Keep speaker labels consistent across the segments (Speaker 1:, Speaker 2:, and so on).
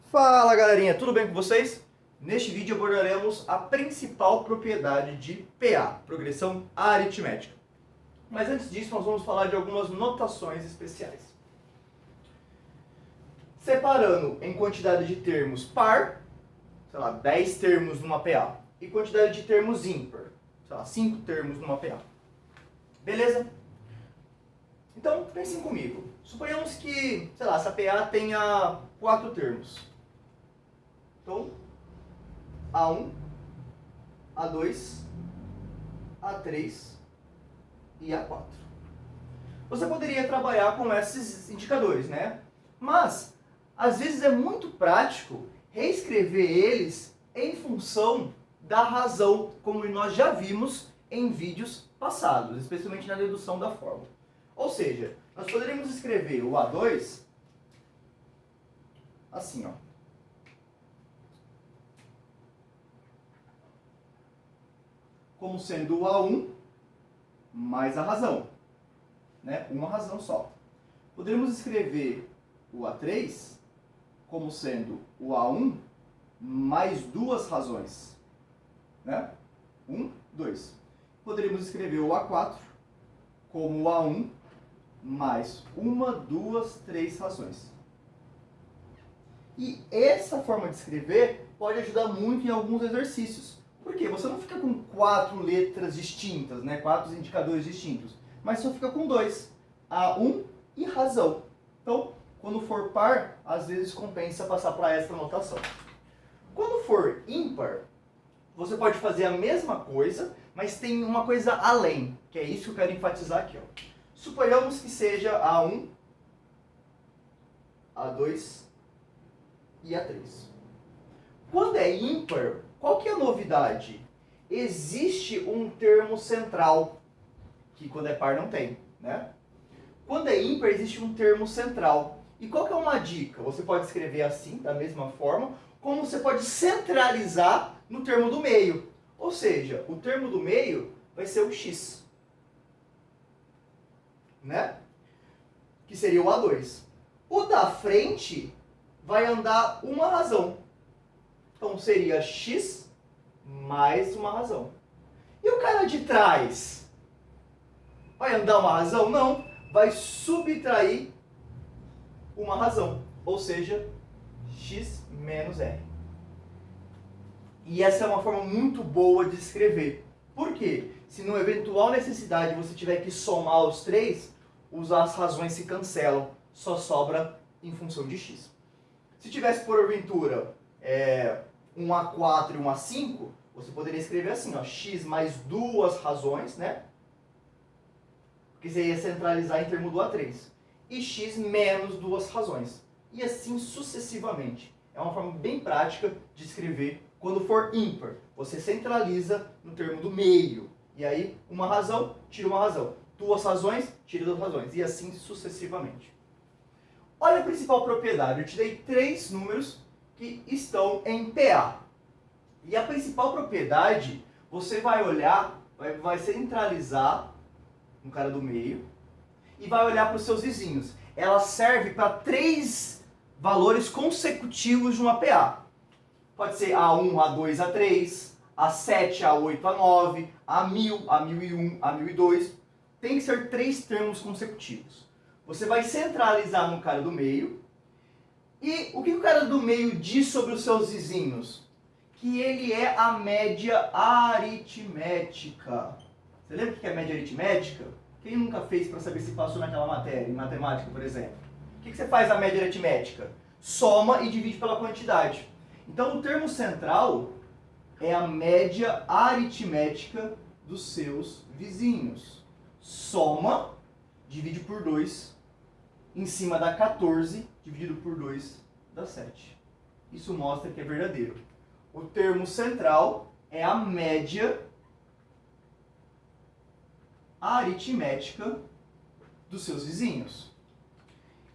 Speaker 1: Fala galerinha, tudo bem com vocês? Neste vídeo abordaremos a principal propriedade de PA, progressão aritmética. Mas antes disso nós vamos falar de algumas notações especiais. Separando em quantidade de termos par, sei lá, 10 termos numa PA, e quantidade de termos ímpar, sei lá, 5 termos numa PA. Beleza? Então, pensem comigo. Suponhamos que, sei lá, essa PA tenha 4 termos. Então, A1, A2, A3 e A4. Você poderia trabalhar com esses indicadores, né? Mas, às vezes é muito prático reescrever eles em função da razão, como nós já vimos em vídeos passados, especialmente na dedução da fórmula. Ou seja, nós poderíamos escrever o A2 assim, ó. Como sendo o A1 mais a razão, né? Uma razão só. Poderíamos escrever o A3 como sendo o A1 mais duas razões, né? 1, 2. Poderíamos escrever o A4 como o A1 mais uma, duas, três razões. E essa forma de escrever pode ajudar muito em alguns exercícios. Por quê? Você não fica com 4 letras distintas, né? 4 indicadores distintos, mas só fica com 2, A1 e razão. Então, quando for par, às vezes compensa passar para essa notação. Quando for ímpar, você pode fazer a mesma coisa, mas tem uma coisa além, que é isso que eu quero enfatizar aqui, ó. Suponhamos que seja A1, A2 e A3. Quando é ímpar, qual que é a novidade? Existe um termo central, que quando é par não tem, né? Quando é ímpar, existe um termo central. E qual que é uma dica? Você pode escrever assim, da mesma forma, como você pode centralizar no termo do meio. Ou seja, o termo do meio vai ser o x, né? Que seria o A2. O da frente vai andar uma razão. Então seria x mais uma razão. E o cara de trás? Vai andar uma razão? Não. Vai subtrair uma razão. Ou seja, x menos r. E essa é uma forma muito boa de escrever. Por quê? Se numa eventual necessidade você tiver que somar os três, as razões se cancelam. Só sobra em função de x. Se tivesse, porventura, um A4 e um A5, você poderia escrever assim, ó, x mais duas razões, né? Porque você ia centralizar em termo do A3. E x menos duas razões. E assim sucessivamente. É uma forma bem prática de escrever quando for ímpar. Você centraliza no termo do meio. E aí, uma razão, tira uma razão. Duas razões, tira duas razões. E assim sucessivamente. Olha a principal propriedade. Eu te dei 3 números que estão em PA. E a principal propriedade, você vai olhar, vai centralizar no cara do meio e vai olhar para os seus vizinhos. Ela serve para 3 valores consecutivos de uma PA. Pode ser A1, A2, A3, A7, A8, A9, A1000, A1001, A1002. Tem que ser 3 termos consecutivos. Você vai centralizar no cara do meio. E o que o cara do meio diz sobre os seus vizinhos? Que ele é a média aritmética. Você lembra o que é média aritmética? Quem nunca fez para saber se passou naquela matéria, em matemática, por exemplo? O que você faz na média aritmética? Soma e divide pela quantidade. Então, o termo central é a média aritmética dos seus vizinhos. Soma, divide por 2, em cima dá 14, dividido por 2 dá 7. Isso mostra que é verdadeiro. O termo central é a média aritmética dos seus vizinhos.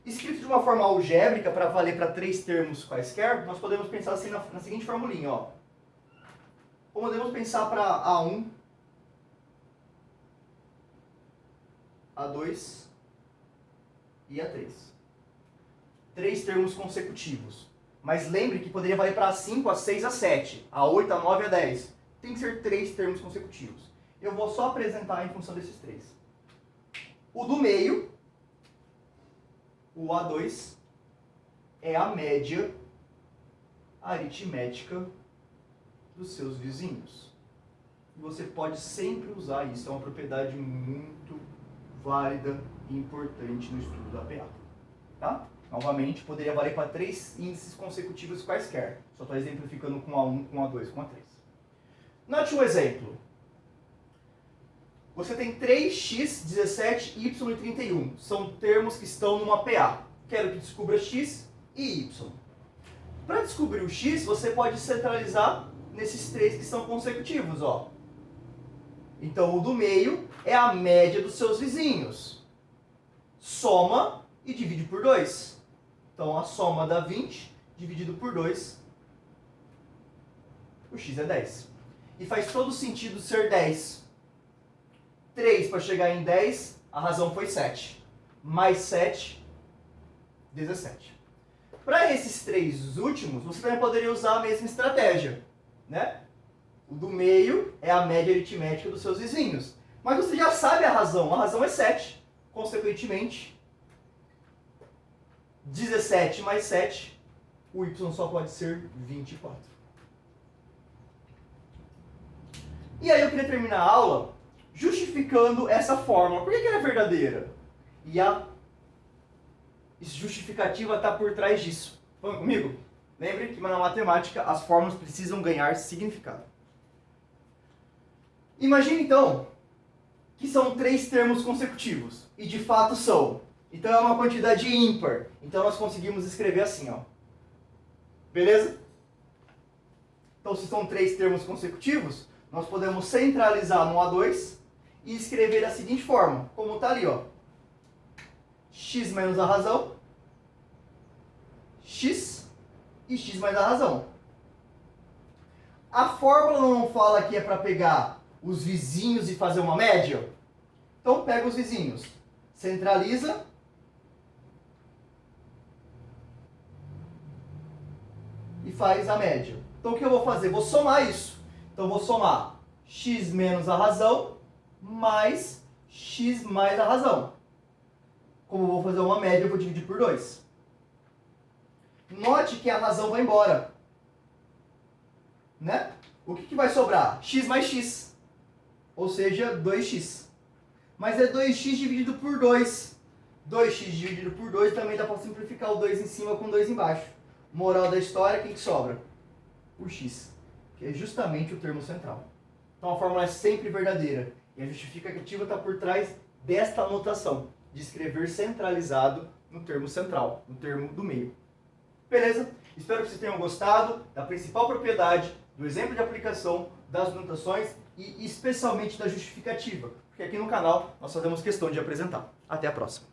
Speaker 1: Escrito de uma forma algébrica para valer para 3 termos quaisquer, nós podemos pensar assim na seguinte formulinha, ó. Podemos pensar para A1, A2 e A3. 3 termos consecutivos. Mas lembre que poderia valer para A5, A6, A7, A8, A9, A10. Tem que ser 3 termos consecutivos. Eu vou só apresentar em função desses 3. O do meio, o A2, é a média aritmética dos seus vizinhos. Você pode sempre usar isso, é uma propriedade muito válida e importante no estudo da PA. Tá? Novamente, poderia valer para 3 índices consecutivos quaisquer. Só estou exemplificando com A1, com A2, com A3. Note um exemplo. Você tem 3x, 17, y e 31. São termos que estão numa PA. Quero que descubra x e y. Para descobrir o x, você pode centralizar nesses 3 que são consecutivos. Ó. Então, o do meio é a média dos seus vizinhos. Soma e divide por 2. Então, a soma dá 20, dividido por 2, o x é 10. E faz todo sentido ser 10. 3 para chegar em 10, a razão foi 7. Mais 7, 17. Para esses 3 últimos, você também poderia usar a mesma estratégia, né? O do meio é a média aritmética dos seus vizinhos. Mas você já sabe a razão é 7. Consequentemente, 17 mais 7, o y só pode ser 24. E aí eu queria terminar a aula justificando essa fórmula. Por que ela é verdadeira? E a justificativa está por trás disso. Vamos comigo? Lembre que na matemática as fórmulas precisam ganhar significado. Imagine então que são 3 termos consecutivos. E de fato são. Então é uma quantidade ímpar. Então nós conseguimos escrever assim, ó. Beleza? Então se são 3 termos consecutivos, nós podemos centralizar no A2 e escrever da seguinte forma, como está ali, ó. X menos a razão, x e x mais a razão. A fórmula não fala que é para pegar os vizinhos e fazer uma média? Então pega os vizinhos, centraliza e faz a média. Então o que eu vou fazer? Vou somar isso. Então vou somar x menos a razão mais x mais a razão. Como eu vou fazer uma média, eu vou dividir por 2. Note que a razão vai embora. Né? O que vai sobrar? X mais x. Ou seja, 2x. Mas é 2x dividido por 2. 2x dividido por 2 também dá para simplificar o 2 em cima com 2 embaixo. Moral da história, quem que sobra? O x, que é justamente o termo central. Então a fórmula é sempre verdadeira. E a justificativa está por trás desta anotação, de escrever centralizado no termo central, no termo do meio. Beleza? Espero que vocês tenham gostado da principal propriedade, do exemplo de aplicação, das notações e especialmente da justificativa, porque aqui no canal nós fazemos questão de apresentar. Até a próxima!